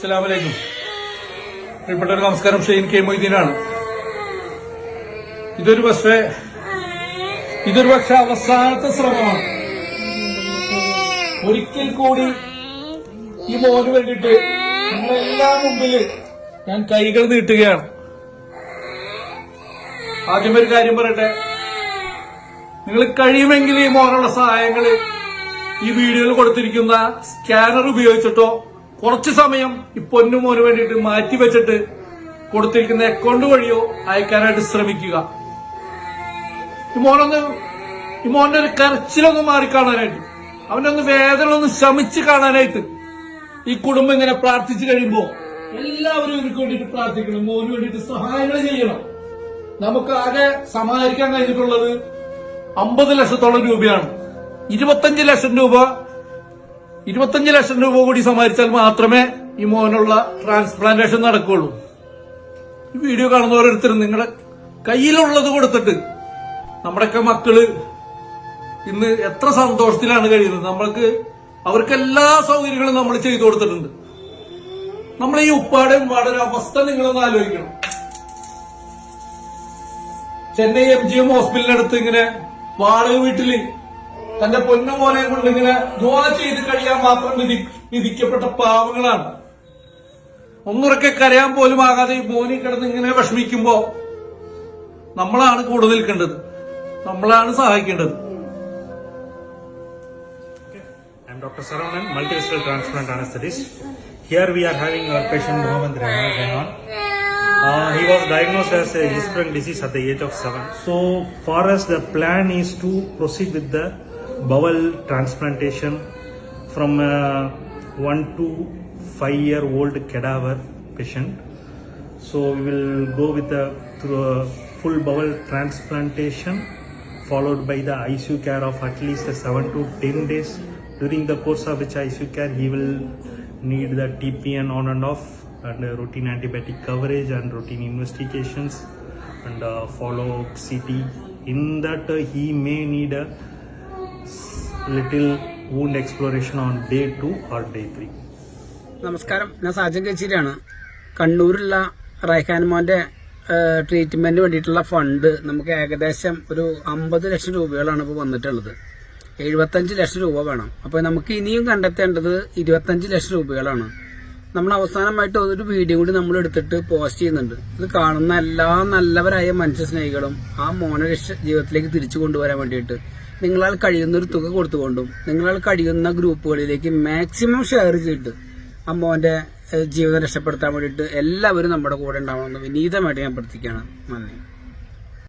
അസ്സലാമു അലൈക്കും. പ്രിയപ്പെട്ടവർ നമസ്കാരം. ഷെയ്ൻ കെ മൊയ്തീനാണ്. ഇതൊരു പക്ഷേ അവസാനത്തെ ശ്രമമാണ്. ഒരിക്കൽ കൂടി ഈ മോന് വേണ്ടിയിട്ട് നിങ്ങളെല്ലാം മുമ്പിൽ ഞാൻ കൈകൾ നീട്ടുകയാണ്. ആദ്യം ഒരു കാര്യം പറയട്ടെ, നിങ്ങൾ കഴിയുമെങ്കിൽ ഈ മോനുള്ള സഹായങ്ങൾ ഈ വീഡിയോയിൽ കൊടുത്തിരിക്കുന്ന സ്കാനർ ഉപയോഗിച്ചിട്ടോ കുറച്ചു സമയം ഈ പൊന്നു മോന് വേണ്ടിയിട്ട് മാറ്റിവെച്ചിട്ട് കൊടുത്തിരിക്കുന്ന അക്കൗണ്ട് വഴിയോ അയക്കാനായിട്ട് ശ്രമിക്കുക. ഈ മോന്റെ ഒരു കരച്ചിലൊന്ന് മാറിക്കാണാനായിട്ട്, അവന്റെ ഒന്ന് വേദന ഒന്ന് ശമിച്ച് കാണാനായിട്ട് ഈ കുടുംബം ഇങ്ങനെ പ്രാർത്ഥിച്ചു കഴിയുമ്പോ എല്ലാവരും ഇവർക്ക് വേണ്ടിയിട്ട് പ്രാർത്ഥിക്കണം, മോന് വേണ്ടിയിട്ട് സഹായങ്ങൾ ചെയ്യണം. നമുക്ക് ആകെ സമാഹരിക്കാൻ കഴിഞ്ഞിട്ടുള്ളത് 50 ലക്ഷത്തോളം രൂപയാണ്. 25 ലക്ഷം രൂപ കൂടി സമാഹരിച്ചാൽ മാത്രമേ ഈ മോനുള്ള ട്രാൻസ്പ്ലാന്റേഷൻ നടക്കുകയുള്ളൂ. ഈ വീഡിയോ കാണുന്ന ഓരോരുത്തരും നിങ്ങളുടെ കയ്യിലുള്ളത് കൊടുത്തിട്ട്, നമ്മുടെയൊക്കെ മക്കള് ഇന്ന് എത്ര സന്തോഷത്തിലാണ് കഴിയുന്നത്. അവർക്ക് എല്ലാ സൗകര്യങ്ങളും നമ്മൾ ചെയ്തു കൊടുത്തിട്ടുണ്ട്. നമ്മൾ ഈ ഉപ്പാടെ ഉമ്മാടെ അവസ്ഥ നിങ്ങളൊന്ന് ആലോചിക്കണം. ചെന്നൈ MGM ഹോസ്പിറ്റലിനടുത്ത് ഇങ്ങനെ വാടക വീട്ടില് തന്റെ പൊന്നുമോനെ കൊണ്ട് ഇങ്ങനെ ദുആ ചെയ്ത് കഴിയാൻ മാത്രം വിധിക്കപ്പെട്ട പാവങ്ങളാണ്. ഒന്നുറക്കെ കരയാൻ പോലും ആകാതെ ഈ മോനി കിടന്ന് ഇങ്ങനെ വിഷമിക്കുമ്പോ നമ്മളാണ് കൂടെ നിൽക്കേണ്ടത്, നമ്മളാണ് സഹായിക്കേണ്ടത്. I'm Dr. Saravanan, multivessel transplant anesthetist. Here we are having our patient Mohammed Rehan. He was diagnosed as a Hirschsprung disease at the age of 7. So for us the plan is to proceed with the bowel transplantation from a 1 to 5-year-old cadaver patient. So we will go with a full bowel transplantation followed by the ICU care of at least 7 to 10 days. During the course of which ICU care he will need the TPN on and off and routine antibiotic coverage and routine investigations and follow CT. In that he may need a little wound exploration on day 2 or day 3. നമസ്കാരം, ഞാൻ സാജൻ കച്ചേരിയാണ്. കണ്ണൂരുള്ള റൈഹാൻ മോന്റെ ട്രീറ്റ്മെന്റിന് വേണ്ടിയിട്ടുള്ള fund നമുക്ക് ഏകദേശം ഒരു 50 ലക്ഷം രൂപകളാണ് ഇപ്പോൾ വന്നിട്ടുള്ളത്. 75 ലക്ഷം രൂപ വേണം. അപ്പോൾ നമുക്ക് ഇനിയും കണ്ടെത്തേണ്ടത് 25 ലക്ഷം രൂപകളാണ്. നമ്മൾ അവസാനമായിട്ട് ഒരു വീഡിയോ കൂടി നമ്മൾ എടുത്തിട്ട് പോസ്റ്റ് ചെയ്യുന്നുണ്ട്. ഇത് കാണുന്ന എല്ലാ നല്ലവരായ മനുഷ്യ സ്നേഹികളും ആ മോനെ ജീവിതത്തിലേക്ക് തിരിച്ചു കൊണ്ടുവരാൻ വേണ്ടിയിട്ട് നിങ്ങളാൽ കഴിയുന്ന ഒരു തുക കൊടുത്തുകൊണ്ടും നിങ്ങളാൽ കഴിയുന്ന ഗ്രൂപ്പുകളിലേക്ക് മാക്സിമം ഷെയർ ചെയ്തിട്ട് ആ മോന്റെ ജീവിതം രക്ഷപ്പെടുത്താൻ വേണ്ടിയിട്ട് എല്ലാവരും നമ്മുടെ കൂടെ ഉണ്ടാവണമെന്ന് വിനീതമായിട്ട് ഞാൻ പ്രാർത്ഥിക്കുകയാണ്. നന്ദി.